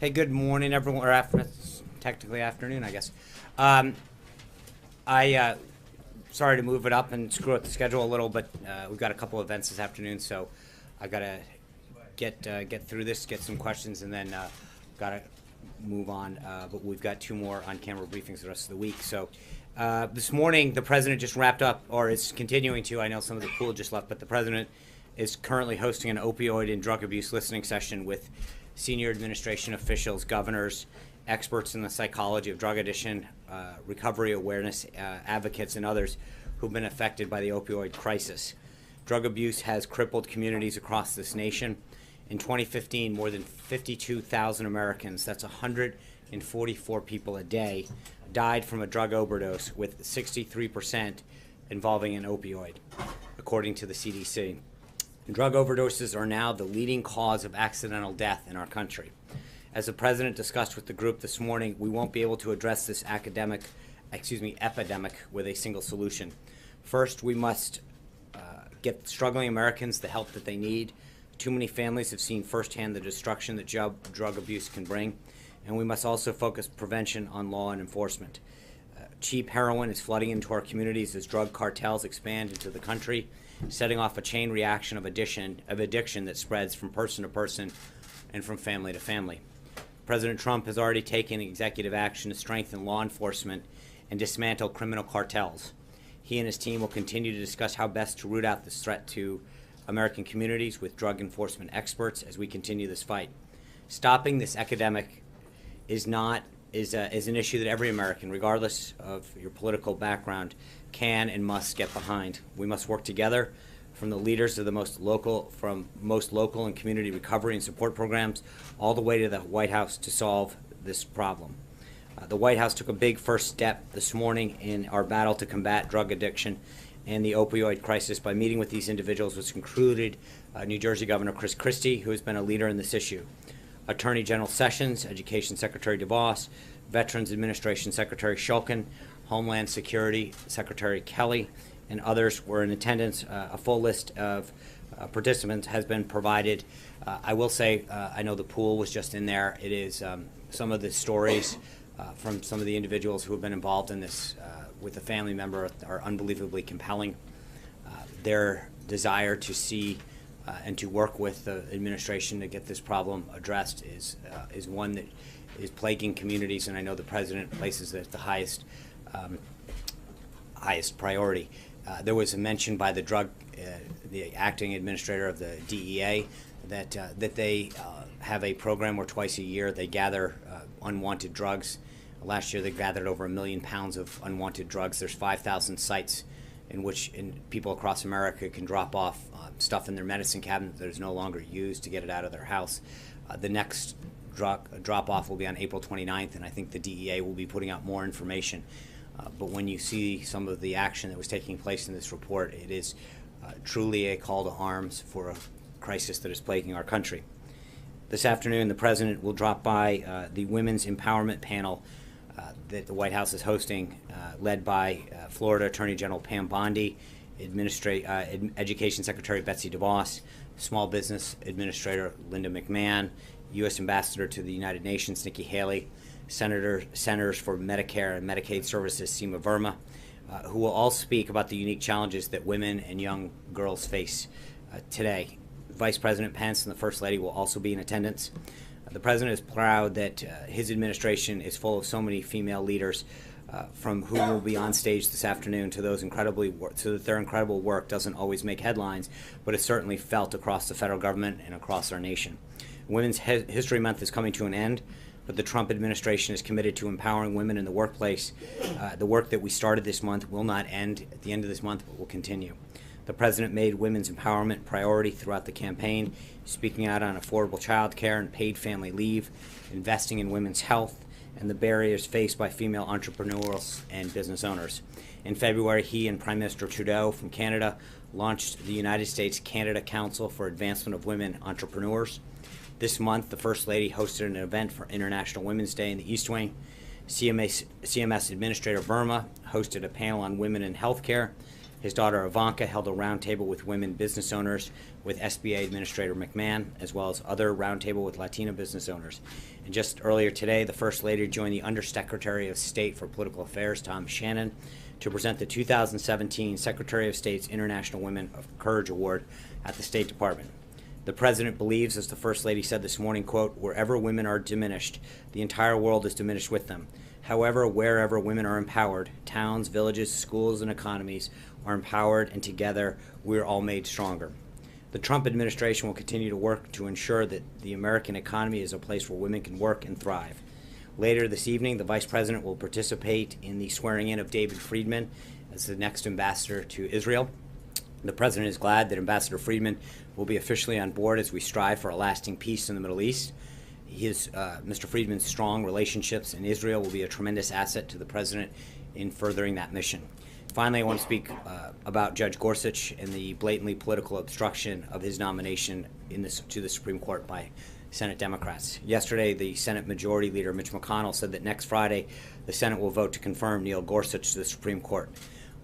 Hey, good morning, everyone. Or it's technically afternoon, I guess. Um, I sorry to move it up and screw up the schedule a little, but we've got a couple events this afternoon, so I gotta get through this, get some questions, and then gotta move on. But we've got two more on-camera briefings the rest of the week. So this morning, the president just wrapped up, or is continuing to. I know some of the pool just left, but the president is currently hosting an opioid and drug abuse listening session with senior administration officials, governors, experts in the psychology of drug addiction, recovery awareness advocates, and others who've been affected by the opioid crisis. Drug abuse has crippled communities across this nation. In 2015, more than 52,000 Americans, that's 144 people a day, died from a drug overdose, with 63% involving an opioid, according to the CDC. Drug overdoses are now the leading cause of accidental death in our country. As the president discussed with the group this morning, we won't be able to address this epidemic with a single solution. First, we must get struggling Americans the help that they need. Too many families have seen firsthand the destruction that drug abuse can bring, and we must also focus prevention on law and enforcement. Cheap heroin is flooding into our communities as drug cartels expand into the country, setting off a chain reaction of addiction that spreads from person to person and from family to family. President Trump has already taken executive action to strengthen law enforcement and dismantle criminal cartels. He and his team will continue to discuss how best to root out this threat to American communities with drug enforcement experts as we continue this fight. Stopping this epidemic is an issue that every American, regardless of your political background, can and must get behind. We must work together, from the leaders of the most local and community recovery and support programs, all the way to the White House, to solve this problem. The White House took a big first step this morning in our battle to combat drug addiction and the opioid crisis by meeting with these individuals, which included New Jersey Governor Chris Christie, who has been a leader in this issue, Attorney General Sessions, Education Secretary DeVos, Veterans Administration Secretary Shulkin, Homeland Security Secretary Kelly, and others were in attendance. A full list of participants has been provided. I will say, I know the pool was just in there. It is some of the stories from some of the individuals who have been involved in this with a family member are unbelievably compelling. Their desire to see and to work with the administration to get this problem addressed is one that is plaguing communities, and I know the president places it at the highest priority. There was a mention by the acting administrator of the DEA that they have a program where twice a year they gather unwanted drugs. Last year they gathered over 1 million pounds of unwanted drugs. There's 5,000 sites in which people across America can drop off stuff in their medicine cabinet that is no longer used to get it out of their house. The next drop-off will be on April 29th, and I think the DEA will be putting out more information. But when you see some of the action that was taking place in this report, it is truly a call to arms for a crisis that is plaguing our country. This afternoon, the president will drop by the Women's Empowerment Panel that the White House is hosting, led by Florida Attorney General Pam Bondi, Education Secretary Betsy DeVos, Small Business Administrator Linda McMahon, U.S. Ambassador to the United Nations Nikki Haley, Senators for Medicare and Medicaid Services Seema Verma, who will all speak about the unique challenges that women and young girls face today. Vice President Pence and the First Lady will also be in attendance. The president is proud that his administration is full of so many female leaders, from who will be on stage this afternoon to those so that their incredible work doesn't always make headlines, but is certainly felt across the federal government and across our nation. Women's History Month is coming to an end, but the Trump administration is committed to empowering women in the workplace. The work that we started this month will not end at the end of this month, but will continue. The president made women's empowerment priority throughout the campaign, speaking out on affordable child care and paid family leave, investing in women's health, and the barriers faced by female entrepreneurs and business owners. In February, he and Prime Minister Trudeau from Canada launched the United States-Canada Council for Advancement of Women Entrepreneurs. This month, the First Lady hosted an event for International Women's Day in the East Wing. CMS Administrator Verma hosted a panel on women in healthcare. His daughter Ivanka held a roundtable with women business owners with SBA Administrator McMahon, as well as other roundtable with Latina business owners. And just earlier today, the First Lady joined the Undersecretary of State for Political Affairs, Tom Shannon, to present the 2017 Secretary of State's International Women of Courage Award at the State Department. The President believes, as the First Lady said this morning, quote, "Wherever women are diminished, the entire world is diminished with them. However, wherever women are empowered, towns, villages, schools, and economies are empowered, and together we are all made stronger." The Trump administration will continue to work to ensure that the American economy is a place where women can work and thrive. Later this evening, the Vice President will participate in the swearing-in of David Friedman as the next ambassador to Israel. The President is glad that Ambassador Friedman will be officially on board as we strive for a lasting peace in the Middle East. Mr. Friedman's strong relationships in Israel will be a tremendous asset to the President in furthering that mission. Finally, I want to speak about Judge Gorsuch and the blatantly political obstruction of his nomination to the Supreme Court by Senate Democrats. Yesterday, the Senate Majority Leader Mitch McConnell said that next Friday, the Senate will vote to confirm Neil Gorsuch to the Supreme Court.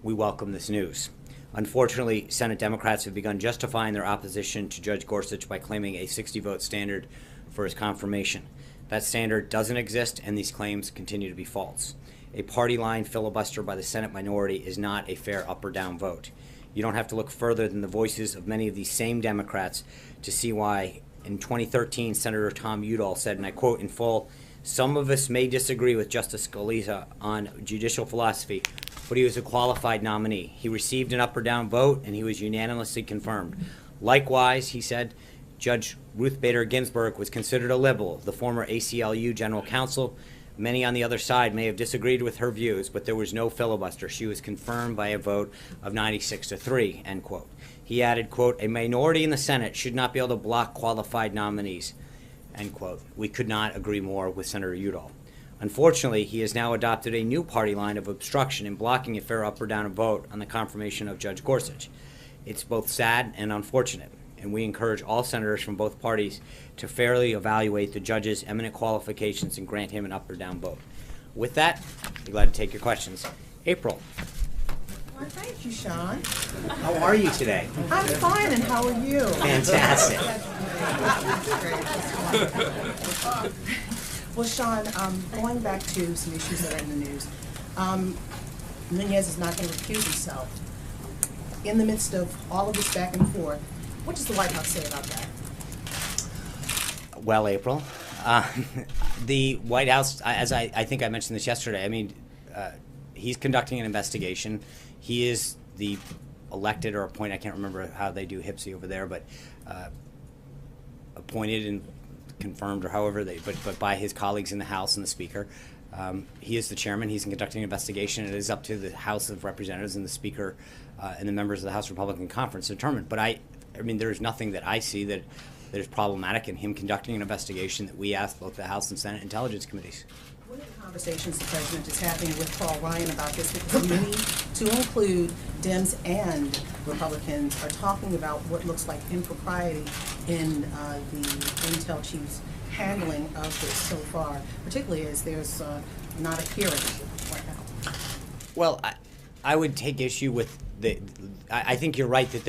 We welcome this news. Unfortunately, Senate Democrats have begun justifying their opposition to Judge Gorsuch by claiming a 60-vote standard for his confirmation. That standard doesn't exist, and these claims continue to be false. A party-line filibuster by the Senate minority is not a fair up or down vote. You don't have to look further than the voices of many of these same Democrats to see why. In 2013, Senator Tom Udall said, and I quote in full, "Some of us may disagree with Justice Scalia on judicial philosophy, but he was a qualified nominee. He received an up or down vote, and he was unanimously confirmed. Likewise," he said, "Judge Ruth Bader Ginsburg was considered a liberal, the former ACLU general counsel. Many on the other side may have disagreed with her views, but there was no filibuster. She was confirmed by a vote of 96-3, end quote. He added, quote, "A minority in the Senate should not be able to block qualified nominees," end quote. We could not agree more with Senator Udall. Unfortunately, he has now adopted a new party line of obstruction in blocking a fair up or down vote on the confirmation of Judge Gorsuch. It's both sad and unfortunate, and we encourage all senators from both parties to fairly evaluate the judge's eminent qualifications and grant him an up or down vote. With that, I'd be glad to take your questions. April. Well, thank you, Sean. How are you today? I'm fine, and how are you? Fantastic. Well, Sean, going back to some issues that are in the news, Nunes is not going to recuse himself. In the midst of all of this back and forth, what does the White House say about that? Well, April, the White House, as I think I mentioned this yesterday, I mean, he's conducting an investigation. He is the elected or appointed, I can't remember how they do HPSI over there, but appointed and confirmed or however but by his colleagues in the House and the Speaker. He is the chairman. He's conducting an investigation. It is up to the House of Representatives and the Speaker and the members of the House Republican Conference to determine. But I mean, there's nothing that I see that is problematic in him conducting an investigation that we asked both the House and Senate Intelligence Committees. What are the conversations the President is having with Paul Ryan about this? Because many, to include Dems and Republicans, are talking about what looks like impropriety in the Intel chief's handling of this so far, particularly as there's not a hearing right now. Well, I would take issue with I think you're right that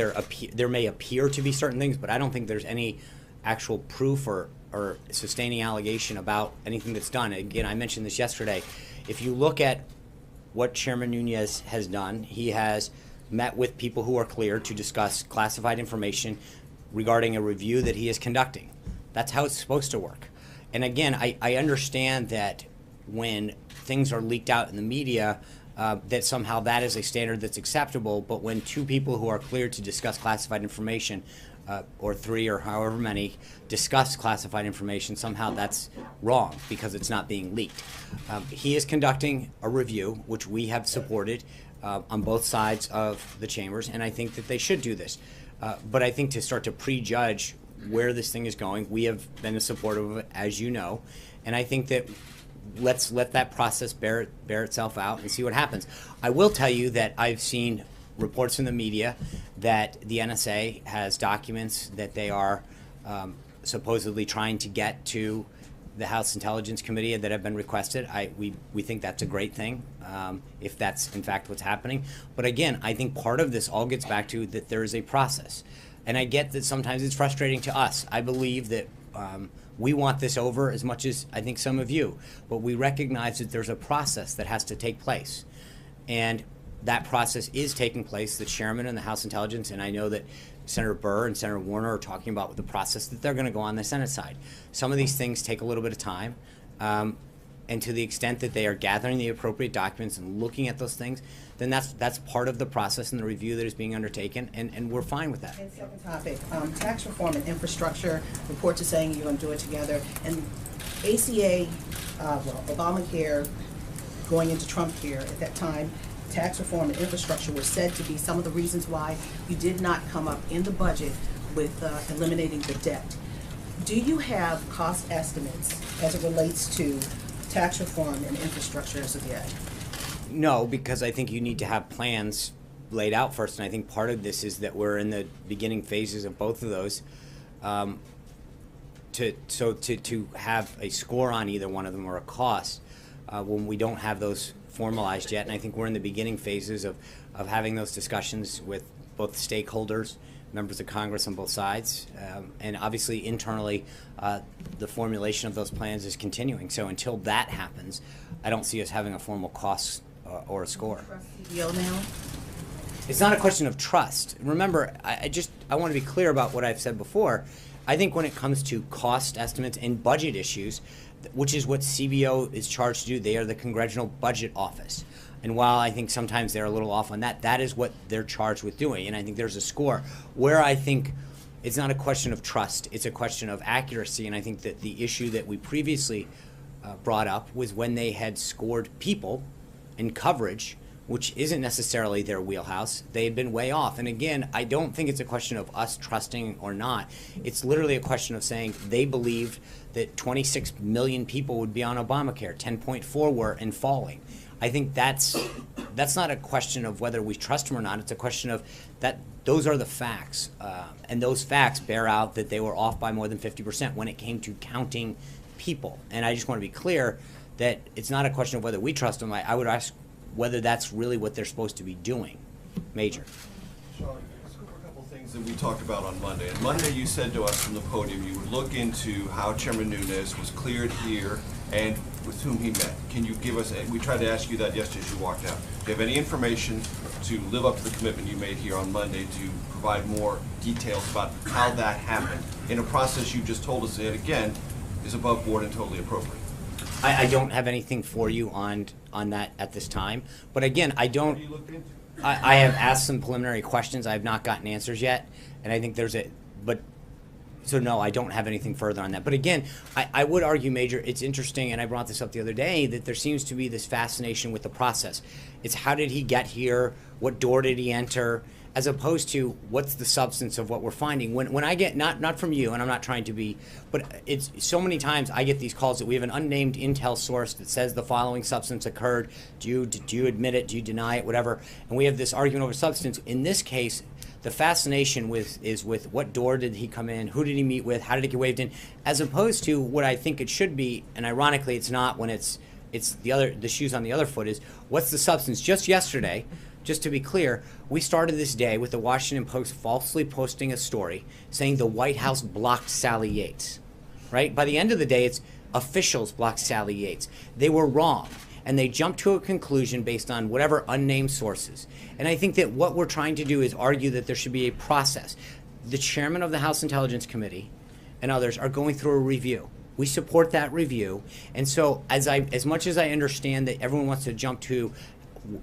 there may appear to be certain things, but I don't think there's any actual proof or sustaining allegation about anything that's done. Again, I mentioned this yesterday. If you look at what Chairman Nunes has done, he has met with people who are cleared to discuss classified information regarding a review that he is conducting. That's how it's supposed to work. And again, I understand that when things are leaked out in the media, that somehow that is a standard that's acceptable, but when two people who are cleared to discuss classified information, or three or however many, discuss classified information, somehow that's wrong because it's not being leaked. He is conducting a review, which we have supported on both sides of the chambers, and I think that they should do this. But I think to start to prejudge where this thing is going, we have been supportive of it, as you know, and I think that let's let that process bear itself out and see what happens. I will tell you that I've seen reports in the media that the NSA has documents that they are supposedly trying to get to the House Intelligence Committee that have been requested. We think that's a great thing, if that's in fact what's happening. But again, I think part of this all gets back to that there is a process. And I get that sometimes it's frustrating to us. I believe that we want this over as much as I think some of you, but we recognize that there's a process that has to take place. And that process is taking place. The chairman and the House Intelligence, and I know that Senator Burr and Senator Warner are talking about the process that they're going to go on the Senate side. Some of these things take a little bit of time, and to the extent that they are gathering the appropriate documents and looking at those things, then that's part of the process and the review that is being undertaken, and we're fine with that. And second topic, tax reform and infrastructure. Reports are saying you're going to do it together. And ACA, Obamacare, going into Trump care at that time, tax reform and infrastructure were said to be some of the reasons why you did not come up in the budget with eliminating the debt. Do you have cost estimates as it relates to tax reform and infrastructure as of yet? No, because I think you need to have plans laid out first, and I think part of this is that we're in the beginning phases of both of those. To have a score on either one of them or a cost when we don't have those formalized yet, and I think we're in the beginning phases of having those discussions with both stakeholders, members of Congress on both sides, and obviously internally the formulation of those plans is continuing. So until that happens, I don't see us having a formal cost or a score. CBO now? It's not a question of trust. Remember, I want to be clear about what I've said before. I think when it comes to cost estimates and budget issues, which is what CBO is charged to do, they are the Congressional Budget Office. And while I think sometimes they're a little off on that, that is what they're charged with doing. And I think there's a score where I think it's not a question of trust, it's a question of accuracy. And I think that the issue that we previously brought up was when they had scored people and coverage, which isn't necessarily their wheelhouse, they had been way off. And again, I don't think it's a question of us trusting or not. It's literally a question of saying they believed that 26 million people would be on Obamacare, 10.4 were and falling. I think that's not a question of whether we trust them or not. It's a question of that those are the facts. And those facts bear out that they were off by more than 50% when it came to counting people. And I just want to be clear that it's not a question of whether we trust them. I would ask whether that's really what they're supposed to be doing. Major. Sean, let's go over a couple things that we talked about on Monday. On Monday, you said to us from the podium you would look into how Chairman Nunes was cleared here and with whom he met. Can you give us, we tried to ask you that yesterday as you walked out. Do you have any information to live up to the commitment you made here on Monday to provide more details about how that happened in a process you just told us that, again, is above board and totally appropriate? I don't have anything for you on that at this time. But again, I don't. What are you looking into? I have asked some preliminary questions. I have not gotten answers yet, and I think so no, I don't have anything further on that. But again, I would argue, Major, it's interesting, and I brought this up the other day, that there seems to be this fascination with the process. It's how did he get here? What door did he enter? As opposed to what's the substance of what we're finding. When I get, not from you, and I'm not trying to be, but it's so many times I get these calls that we have an unnamed intel source that says the following substance occurred. Do you admit it? Do you deny it? Whatever. And we have this argument over substance. In this case, the fascination is with what door did he come in? Who did he meet with? How did it get waved in? As opposed to what I think it should be, and ironically it's not when it's the shoes on the other foot, is what's the substance? Just yesterday, just to be clear, we started this day with the Washington Post falsely posting a story saying the White House blocked Sally Yates, right? By the end of the day, it's officials blocked Sally Yates. They were wrong, and they jumped to a conclusion based on whatever unnamed sources. And I think that what we're trying to do is argue that there should be a process. The chairman of the House Intelligence Committee and others are going through a review. We support that review. And so as much as I understand that everyone wants to jump to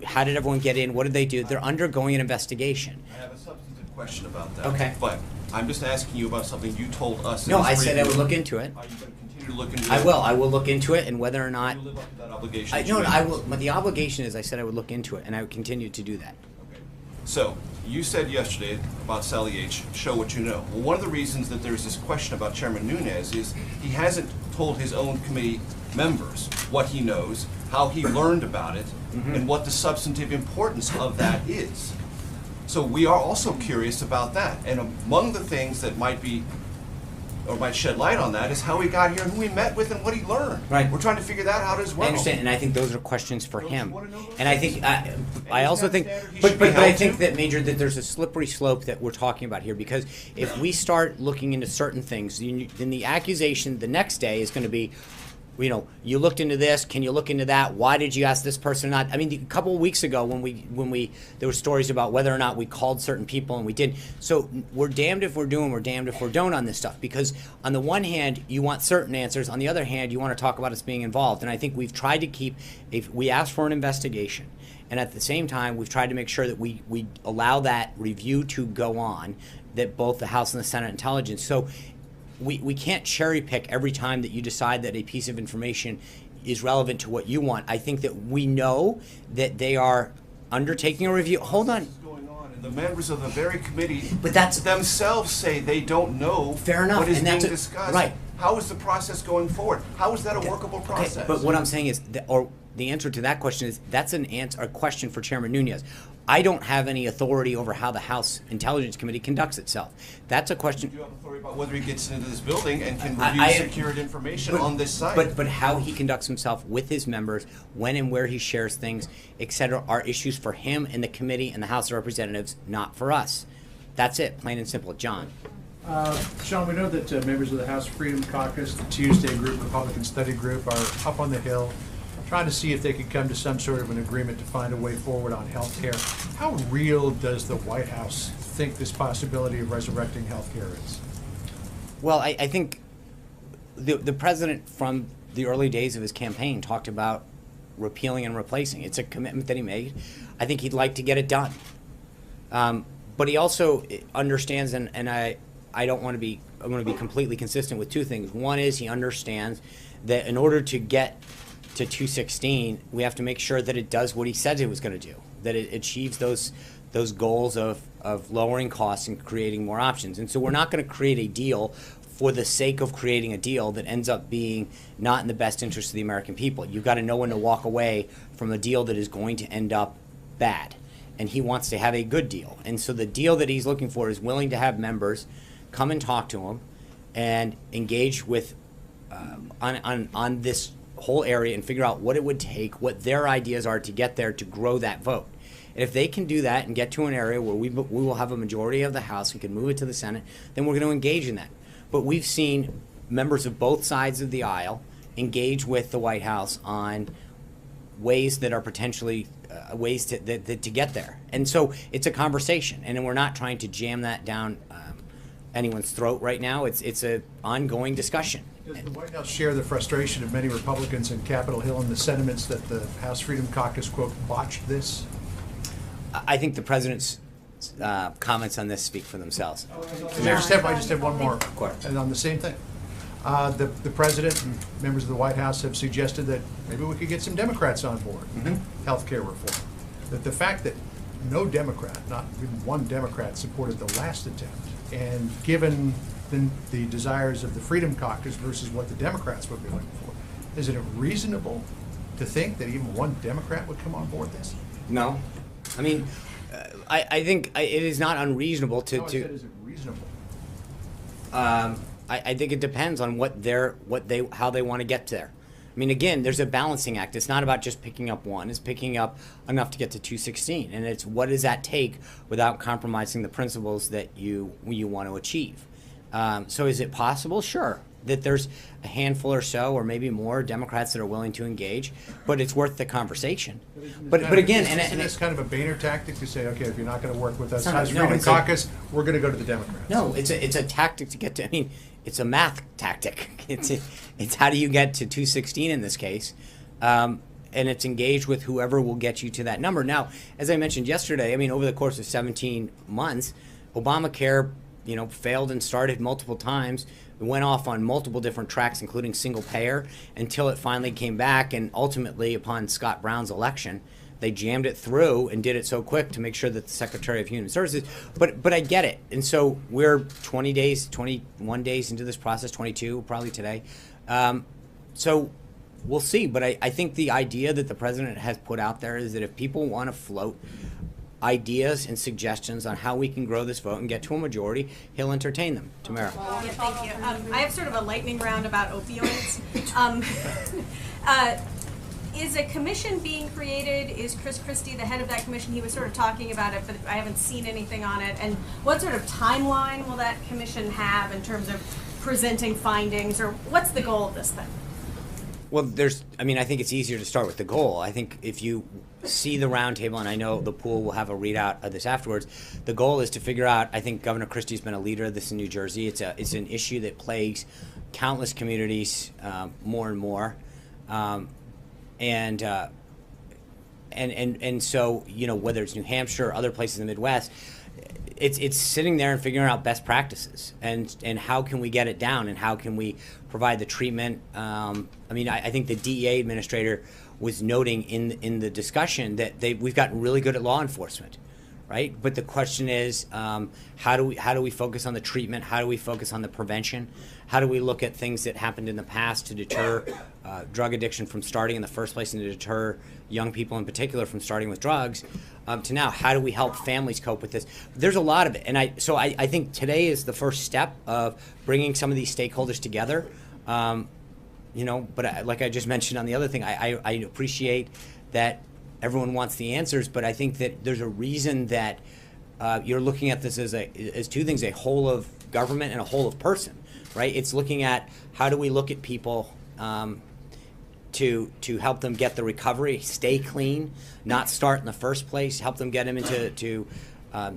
how did everyone get in? What did they do? They're undergoing an investigation. I have a substantive question about that. Okay. But I'm just asking you about something you told us. No, I said I would look into it. Are you going to continue to look into it? I will. I will look into it, and whether or not. You live up to that obligation. I will. But the obligation is, I said I would look into it, and I would continue to do that. Okay. So you said yesterday about Sally H. Show what you know. Well, one of the reasons that there's this question about Chairman Nunes is he hasn't told his own committee members what he knows, how he learned about it, and what the substantive importance of that is. So we are also curious about that. And among the things that might be or might shed light on that, is how he got here and who he met with and what he learned. Right. We're trying to figure that out as well. I understand, and I think those are questions for Don't you him. wanna know those And I think, I he's also not think, standard, he but should be but I held think to. that, Major, that there's a slippery slope that we're talking about here, because if we start looking into certain things, then the accusation the next day is gonna be, you know, you looked into this, can you look into that? Why did you ask this person or not? I mean, a couple of weeks ago when there were stories about whether or not we called certain people and we did. So we're damned if we're doing, we're damned if we don't on this stuff, because on the one hand, you want certain answers. On the other hand, you want to talk about us being involved. And I think we've tried to keep, if we asked for an investigation, and at the same time, we've tried to make sure that we allow that review to go on, that both the House and the Senate Intelligence. So we can't cherry pick every time that you decide that a piece of information is relevant to what you want. I think that we know that they are undertaking a review. Hold on. Going on, and the members of the very committee But that's- themselves say they don't know Fair enough, what is and being that's discussed. right. How is the process going forward? How is that a workable Okay, process? but what I'm saying is, the answer to that question is, that's a question for Chairman Nunez. I don't have any authority over how the House Intelligence Committee conducts itself. That's a question. You have authority about whether he gets into this building and can I- review I- secured information But- on this site. But how he conducts himself with his members, when and where he shares things, et cetera, are issues for him and the committee and the House of Representatives, not for us. That's it, plain and simple. John. Sean, we know that members of the House Freedom Caucus, the Tuesday Group, Republican Study Group, are up on the Hill trying to see if they could come to some sort of an agreement to find a way forward on health care. How real does the White House think this possibility of resurrecting health care is? Well, I think the president from the early days of his campaign talked about repealing and replacing. It's a commitment that he made. I think he'd like to get it done. But he also understands, and I don't want to be, I want to be completely consistent with two things. One is he understands that in order to get to 216, we have to make sure that it does what he said it was going to do, that it achieves those goals of lowering costs and creating more options. And so we're not going to create a deal for the sake of creating a deal that ends up being not in the best interest of the American people. You've got to know when to walk away from a deal that is going to end up bad. And he wants to have a good deal. And so the deal that he's looking for is willing to have members come and talk to him and engage with on this whole area and figure out what it would take, what their ideas are to get there to grow that vote. And if they can do that and get to an area where we will have a majority of the House and can move it to the Senate, then we're going to engage in that. But we've seen members of both sides of the aisle engage with the White House on ways that are potentially ways to get there. And so it's a conversation, and we're not trying to jam that down anyone's throat right now. It's an ongoing discussion. Does the White House share the frustration of many Republicans in Capitol Hill and the sentiments that the House Freedom Caucus, quote, botched this? I think the president's comments on this speak for themselves. I just have one more. Of course. And on the same thing. The president and members of the White House have suggested that maybe we could get some Democrats on board, healthcare reform. That the fact that no Democrat, not even one Democrat, supported the last attempt, and given the desires of the Freedom Caucus versus what the Democrats would be looking for, is it reasonable to think that even one Democrat would come on board this? No, I mean, I think it is not unreasonable No, I said, is it reasonable? I think it depends on how they want to get there. I mean, again, there's a balancing act. It's not about just picking up one. It's picking up enough to get to 216, and it's what does that take without compromising the principles that you want to achieve. So is it possible? Sure, that there's a handful or so, or maybe more, Democrats that are willing to engage, but it's worth the conversation. But again, isn't this kind of a Boehner tactic to say, okay, if you're not going to work with us, It's not- as no, Freedom it's a- Caucus, we're going to go to the Democrats? no, it's a tactic to get to. I mean, it's a math tactic. It's how do you get to 216 in this case, and it's engaged with whoever will get you to that number. Now, as I mentioned yesterday, I mean, over the course of 17 months, Obamacare, failed and started multiple times. It went off on multiple different tracks, including single payer, until it finally came back. And ultimately, upon Scott Brown's election, they jammed it through and did it so quick to make sure that the Secretary of Human Services. But I get it. And so we're 21 days into this process, 22 probably today. So we'll see. But I think the idea that the president has put out there is that if people want to float ideas and suggestions on how we can grow this vote and get to a majority, he'll entertain them. Tamara. Yeah, thank you. I have sort of a lightning round about opioids. Is a commission being created? Is Chris Christie the head of that commission? He was sort of talking about it, but I haven't seen anything on it. And what sort of timeline will that commission have in terms of presenting findings, or what's the goal of this thing? Well, I think it's easier to start with the goal. I think if you see the roundtable, and I know the pool will have a readout of this afterwards, the goal is to figure out, I think Governor Christie's been a leader of this in New Jersey. It's an issue that plagues countless communities more and more. And so, whether it's New Hampshire or other places in the Midwest, it's sitting there and figuring out best practices and how can we get it down and how can we provide the treatment. I think the DEA administrator was noting in the discussion that we've gotten really good at law enforcement, right? But the question is, how do we focus on the treatment? How do we focus on the prevention? How do we look at things that happened in the past to deter drug addiction from starting in the first place and to deter young people in particular from starting with drugs? To now, how do we help families cope with this? There's a lot of it, and I think today is the first step of bringing some of these stakeholders together. But like I just mentioned on the other thing, I appreciate that everyone wants the answers, but I think that there's a reason that you're looking at this as two things: a whole of government and a whole of person, right? It's looking at how do we look at people to help them get the recovery, stay clean, not start in the first place, help them get them into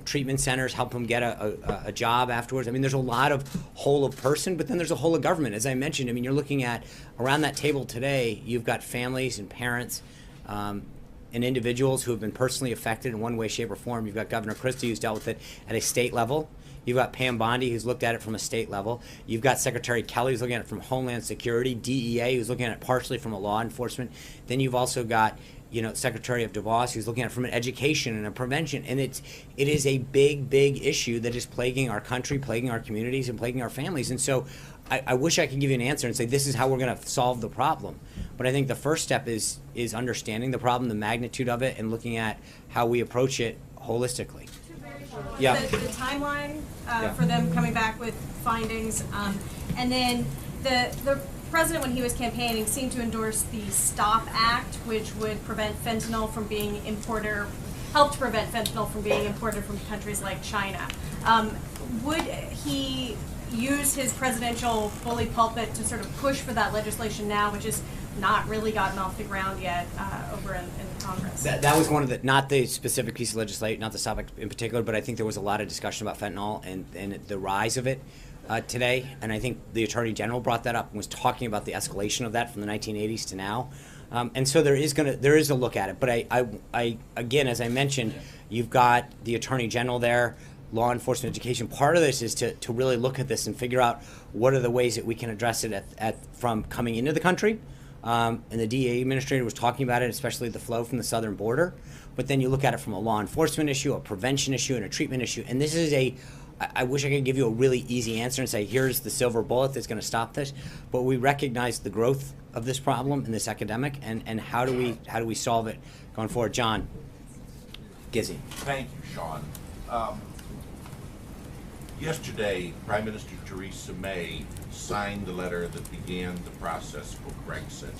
treatment centers, help them get a job afterwards. I mean, there's a lot of whole of person, but then there's a whole of government. As I mentioned, you're looking at around that table today, you've got families and parents and individuals who have been personally affected in one way, shape, or form. You've got Governor Christie, who's dealt with it at a state level. You've got Pam Bondi, who's looked at it from a state level. You've got Secretary Kelly, who's looking at it from Homeland Security, DEA, who's looking at it partially from a law enforcement. Then you've also got Secretary of DeVos, who's looking at it from an education and a prevention. And it is a big, big issue that is plaguing our country, plaguing our communities, and plaguing our families. And so I wish I could give you an answer and say this is how we're going to solve the problem. But I think the first step is understanding the problem, the magnitude of it, and looking at how we approach it holistically. Yeah. The timeline for them coming back with findings, and then the president, when he was campaigning, seemed to endorse the STOP Act, which would prevent fentanyl from being imported, or help to prevent fentanyl from being imported from countries like China. Would he use his presidential bully pulpit to sort of push for that legislation now, which has not really gotten off the ground yet over in Congress? That was one of the, not the specific piece of legislation, not the topic in particular, but I think there was a lot of discussion about fentanyl and the rise of it today. And I think the Attorney General brought that up and was talking about the escalation of that from the 1980s to now. And so there is a look at it. But I again, as I mentioned, you've got the Attorney General there, law enforcement, education. Part of this is to really look at this and figure out what are the ways that we can address it from coming into the country. And the DEA administrator was talking about it, especially the flow from the southern border. But then you look at it from a law enforcement issue, a prevention issue, and a treatment issue. And this is I wish I could give you a really easy answer and say, here's the silver bullet that's going to stop this. But we recognize the growth of this problem in this epidemic, and how do we solve it going forward? John Gizzi. Thank you, Sean. Yesterday, Prime Minister Theresa May signed the letter that began the process for Brexit.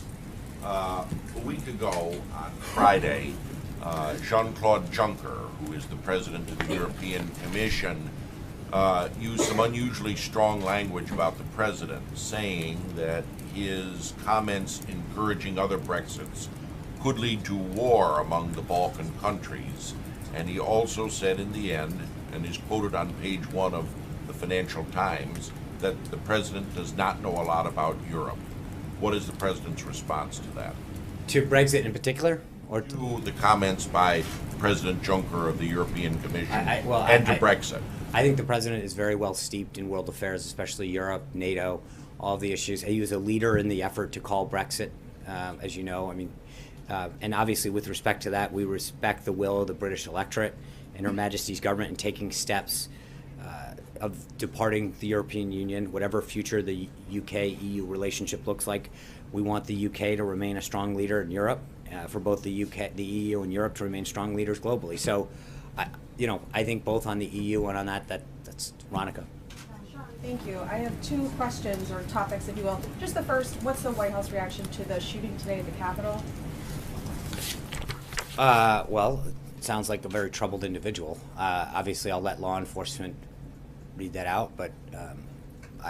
A week ago, on Friday, Jean-Claude Juncker, who is the President of the European Commission, used some unusually strong language about the President, saying that his comments encouraging other Brexits could lead to war among the Balkan countries. And he also said in the end, and is quoted on page 1 of the Financial Times, that the President does not know a lot about Europe. What is the President's response to that? To Brexit in particular? Or to the comments by President Juncker of the European Commission and to Brexit? I think the President is very well steeped in world affairs, especially Europe, NATO, all of the issues. He was a leader in the effort to call Brexit, as you know. And obviously with respect to that, we respect the will of the British electorate and Her Majesty's government in taking steps of departing the European Union, whatever future the UK-EU relationship looks like. We want the UK to remain a strong leader in Europe, for both the UK, the EU, and Europe to remain strong leaders globally. So you know, I think both on the EU and on that's Ronica. Thank you. I have two questions or topics, if you will. Just the first, what's the White House reaction to the shooting today at the Capitol? Well, it sounds like a very troubled individual. Obviously, I'll let law enforcement read that out, but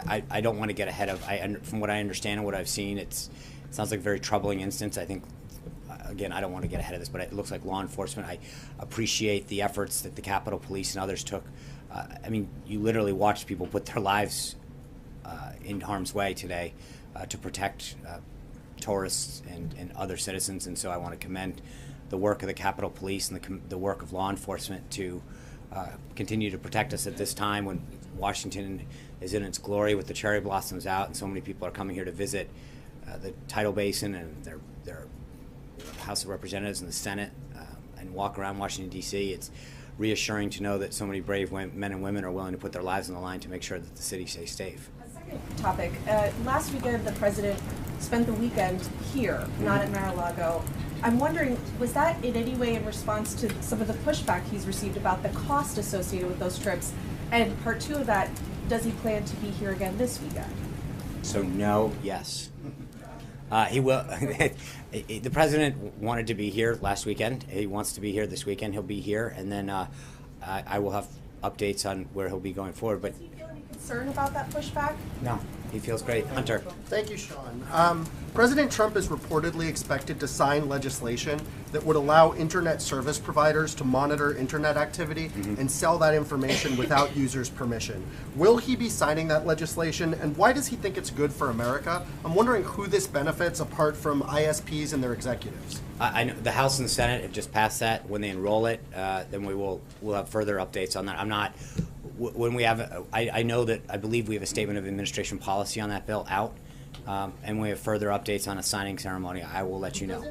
I don't want to get ahead of. From what I understand and what I've seen, it sounds like a very troubling instance. I think, again, I don't want to get ahead of this, but it looks like law enforcement. I appreciate the efforts that the Capitol Police and others took. I mean, you literally watched people put their lives in harm's way today to protect tourists and other citizens, and so I want to commend the work of the Capitol Police and the work of law enforcement to continue to protect us at this time when Washington is in its glory with the cherry blossoms out and so many people are coming here to visit the Tidal Basin and their House of Representatives and the Senate and walk around Washington, D.C. It's reassuring to know that so many brave men and women are willing to put their lives on the line to make sure that the city stays safe. A second topic. Last weekend, the president spent the weekend here, not at Mar-a-Lago. I'm wondering, was that in any way in response to some of the pushback he's received about the cost associated with those trips? And part two of that, does he plan to be here again this weekend? So no, yes. He will. The president wanted to be here last weekend. He wants to be here this weekend. He'll be here, and then I will have updates on where he'll be going forward. But Does he feel any concern about that pushback? no, he feels great. Hunter. Thank you, Sean. President Trump is reportedly expected to sign legislation that would allow internet service providers to monitor internet activity and sell that information without users' permission. Will he be signing that legislation, and why does he think it's good for America? I'm wondering who this benefits apart from ISPs and their executives. I know the House and the Senate have just passed that. When they enroll it, then we'll have further updates on that. I'm not. When we have, I know that I believe we have a statement of administration policy on that bill out, and we have further updates on a signing ceremony. I will let you know.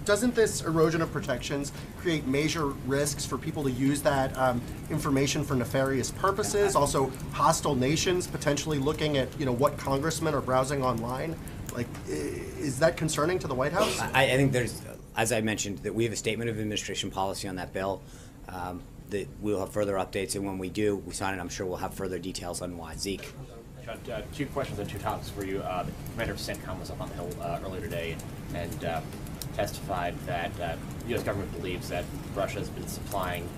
Doesn't this erosion of protections create major risks for people to use that information for nefarious purposes? Also, hostile nations potentially looking at what congressmen are browsing online. Like, is that concerning to the White House? I think there's, as I mentioned, that we have a statement of administration policy on that bill. That we'll have further updates, and when we do, we sign it. I'm sure we'll have further details on why. Zeke. John, two questions and two topics for you. The commander of CENTCOM was up on the Hill earlier today and testified that the U.S. government believes that Russia has been supplying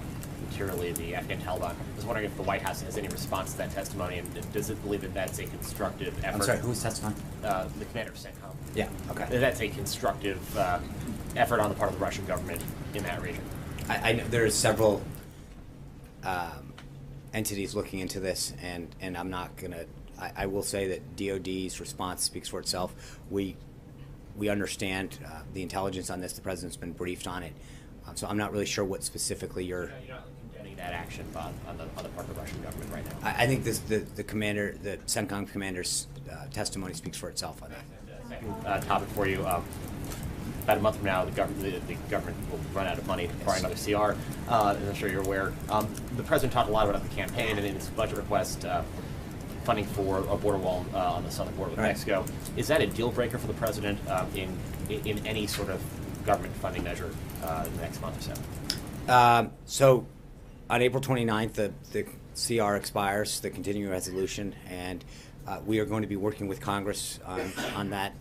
materially the Afghan Taliban. I was wondering if the White House has any response to that testimony, and does it believe that that's a constructive effort? I'm sorry, who's testifying? The commander of CENTCOM. Yeah, okay. That that's a constructive effort on the part of the Russian government in that region. I know there are several entities looking into this, and I'm not going to, I will say that DOD's response speaks for itself. We understand the intelligence on this. The president's been briefed on it. So I'm not really sure what specifically you're not condemning that action on the part of the Russian government right now. I think the commander, the CENTCOM commander's testimony speaks for itself on that. Second topic for you. About a month from now, the government will run out of money for another CR, as I'm sure you're aware. The president talked a lot about the campaign and in his budget request, funding for a border wall on the southern border with Mexico. Is that a deal breaker for the president in any sort of government funding measure in the next month or so? So on April 29th, the CR expires, the continuing resolution, and we are going to be working with Congress on that,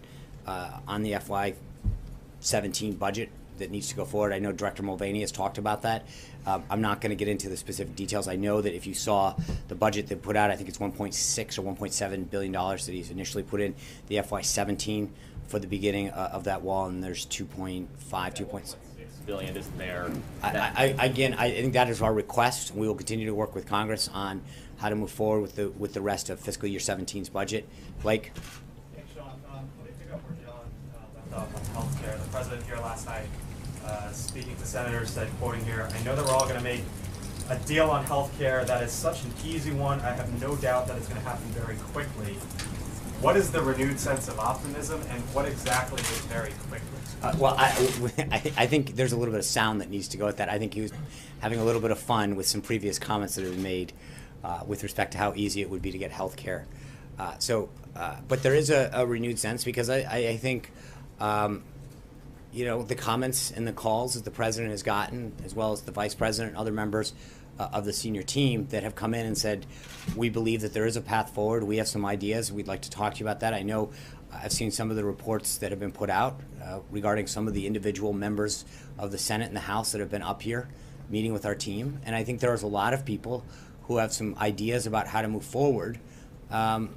on the FY17 budget that needs to go forward. I know Director Mulvaney has talked about that. I'm not going to get into the specific details. I know that if you saw the budget they put out, I think it's $1.6 or $1.7 billion that he's initially put in the FY17 for the beginning of that wall, and there's 2.6 billion isn't there. I think that is our request. We will continue to work with Congress on how to move forward with the rest of fiscal year 17's budget. Blake? Thanks, Sean. Let me pick up where John left off on healthcare. The president here last night, speaking to senators, said, quoting here, "I know that we're all going to make a deal on healthcare that is such an easy one. I have no doubt that it's going to happen very quickly." What is the renewed sense of optimism, and what exactly is very quickly? Well, I think there's a little bit of sound that needs to go with that. I think he was having a little bit of fun with some previous comments that have been made with respect to how easy it would be to get health care. But there is a renewed sense because I think, the comments and the calls that the president has gotten, as well as the vice president and other members, of the senior team that have come in and said, we believe that there is a path forward. We have some ideas. We'd like to talk to you about that. I know I've seen some of the reports that have been put out regarding some of the individual members of the Senate and the House that have been up here meeting with our team. And I think there's a lot of people who have some ideas about how to move forward. And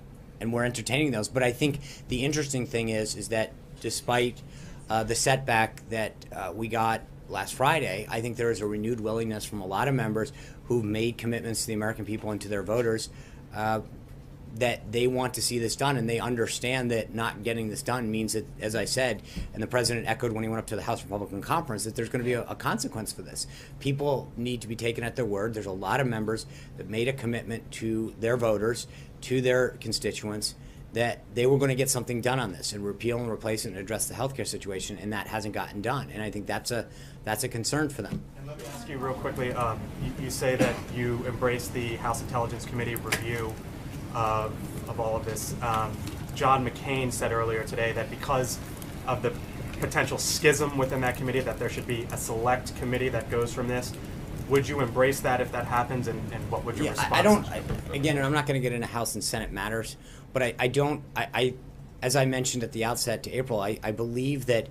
we're entertaining those. But I think the interesting thing is that despite the setback that we got last Friday, I think there is a renewed willingness from a lot of members who've made commitments to the American people and to their voters that they want to see this done, and they understand that not getting this done means that, as I said, and the president echoed when he went up to the House Republican Conference, that there's going to be a consequence for this. People need to be taken at their word. There's a lot of members that made a commitment to their voters, to their constituents, that they were going to get something done on this and repeal and replace it and address the healthcare situation, and that hasn't gotten done. And I think that's a concern for them. And let me ask you real quickly, you say that you embrace the House Intelligence Committee review of all of this. John McCain said earlier today that because of the potential schism within that committee, that there should be a select committee that goes from this. Would you embrace that if that happens, and what would your response be? Again, I'm not going to get into House and Senate matters, but I as I mentioned at the outset to April, I believe that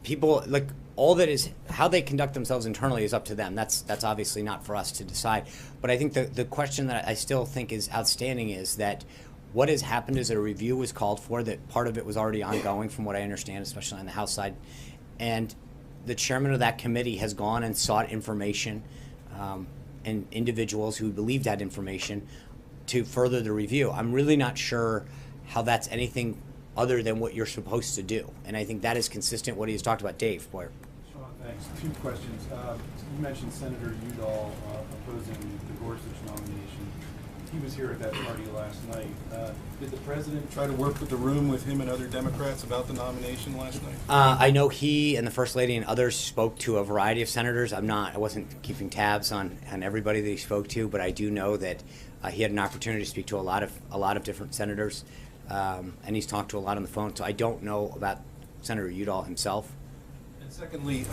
people, like, all that is, how they conduct themselves internally is up to them. That's obviously not for us to decide. But I think the question that I still think is outstanding is that what has happened is a review was called for, that part of it was already ongoing from what I understand, especially on the House side. And the chairman of that committee has gone and sought information and individuals who believed that information to further the review. I'm really not sure how that's anything other than what you're supposed to do. And I think that is consistent with what he's talked about. Dave Boyer. Sean, thanks. Two questions. You mentioned Senator Udall opposing the Gorsuch nomination. He was here at that party last night. Did the president try to work with the room with him and other Democrats about the nomination last night? I know he and the First Lady and others spoke to a variety of senators. I wasn't keeping tabs on everybody that he spoke to, but I do know that he had an opportunity to speak to a lot of different senators, and he's talked to a lot on the phone. So I don't know about Senator Udall himself. And secondly,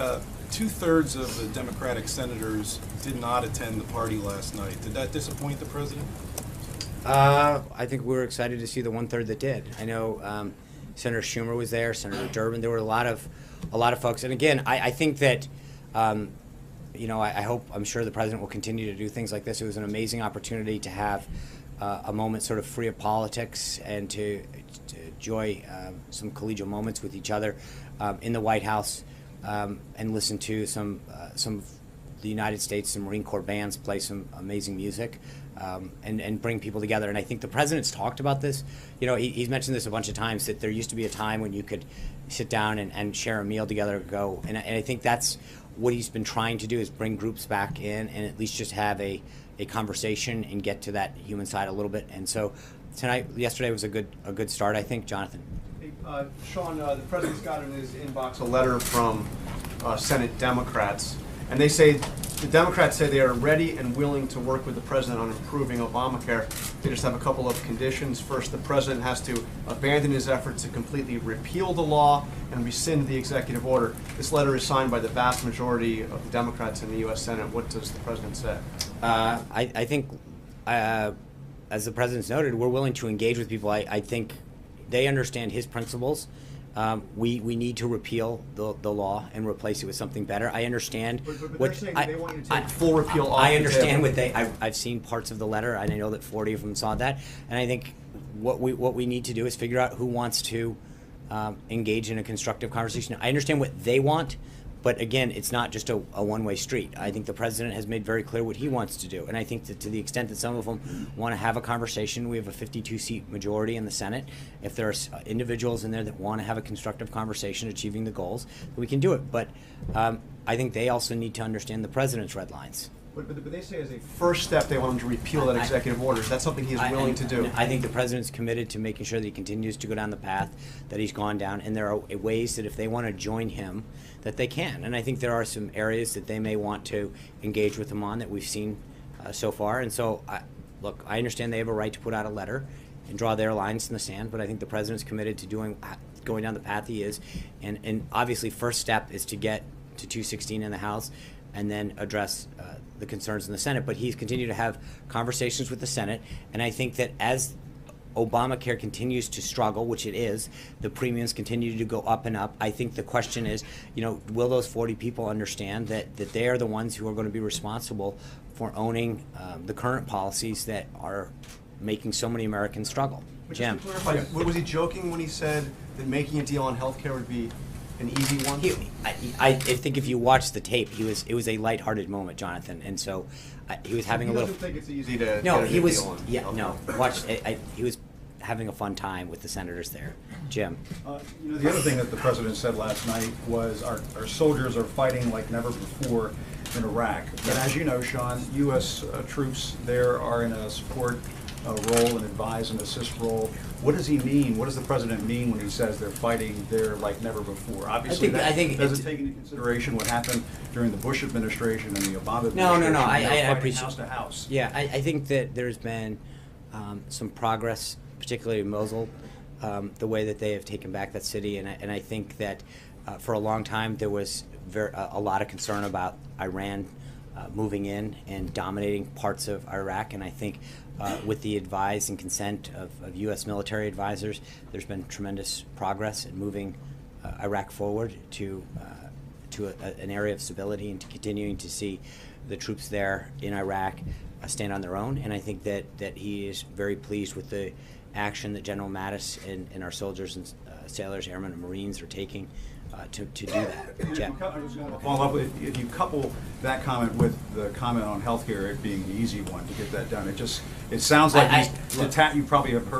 2/3 of the Democratic senators did not attend the party last night. Did that disappoint the president? I think we were excited to see the 1/3 that did. I know Senator Schumer was there, Senator Durbin. There were a lot of folks. And again, I think that I'm sure the president will continue to do things like this. It was an amazing opportunity to have a moment sort of free of politics and to enjoy some collegial moments with each other in the White House and listen to some of the United States and Marine Corps bands play some amazing music and bring people together. And I think the president's talked about this. He's mentioned this a bunch of times, that there used to be a time when you could sit down and share a meal together and go. And I think that's what he's been trying to do, is bring groups back in and at least just have a conversation and get to that human side a little bit. And so yesterday was a good start, I think. Jonathan. Hey, Sean, the president's got in his inbox a letter from Senate Democrats, and the Democrats say they are ready and willing to work with the president on improving Obamacare. They just have a couple of conditions. First, the president has to abandon his efforts to completely repeal the law and rescind the executive order. This letter is signed by the vast majority of the Democrats in the U.S. Senate. What does the president say? I think, as the president's noted, we're willing to engage with people. I think they understand his principles. We need to repeal the law and replace it with something better. I understand. But they're saying they want you to take full repeal off I understand what I've seen parts of the letter, and I know that 40 of them saw that. And I think what we need to do is figure out who wants to engage in a constructive conversation. I understand what they want, but again, it's not just a one-way street. I think the president has made very clear what he wants to do, and I think that to the extent that some of them want to have a conversation, we have a 52-seat majority in the Senate. If there are individuals in there that want to have a constructive conversation achieving the goals, we can do it. But I think they also need to understand the president's red lines. But they say as a first step they want him to repeal that executive order. That's something he is willing to do. I think the president's committed to making sure that he continues to go down the path that he's gone down, and there are ways that if they want to join him, that they can. And I think there are some areas that they may want to engage with him on that we've seen so far. And so, look, I understand they have a right to put out a letter and draw their lines in the sand, but I think the president's committed to going down the path he is. And obviously, first step is to get to 216 in the House and then address the concerns in the Senate, but he's continued to have conversations with the Senate, and I think that as Obamacare continues to struggle, which it is, the premiums continue to go up and up. I think the question is, will those 40 people understand that they are the ones who are going to be responsible for owning the current policies that are making so many Americans struggle? But Jim. just to clarify, was he joking when he said that making a deal on healthcare would be an easy one? I think if you watch the tape, it was a lighthearted moment, Jonathan, and so he was having He a little. doesn't think it's easy to No, get a he good was. deal on Yeah, healthcare. no. Watch. He was having a fun time with the senators there. Jim. The other thing that the president said last night was our soldiers are fighting like never before in Iraq. And as you know, Sean, U.S. Troops there are in a support role, an advise and assist role. What does he mean? What does the president mean when he says they're fighting there like never before? Obviously, I think doesn't take into consideration what happened during the Bush administration and the Obama No. administration. I They were fighting appreciate. house to house. Yeah, I think that there's been some progress, particularly in Mosul, the way that they have taken back that city, and I think that for a long time there was a lot of concern about Iran moving in and dominating parts of Iraq, and I think with the advice and consent of U.S. military advisors, there's been tremendous progress in moving Iraq forward to an area of stability and to continuing to see the troops there in Iraq stand on their own. And I think that he is very pleased with the action that General Mattis and our soldiers and sailors, airmen, and Marines are taking to do that. Jeff. I was going to follow up with, if you couple that comment with the comment on healthcare, it being the easy one to get that done, it sounds like you probably have heard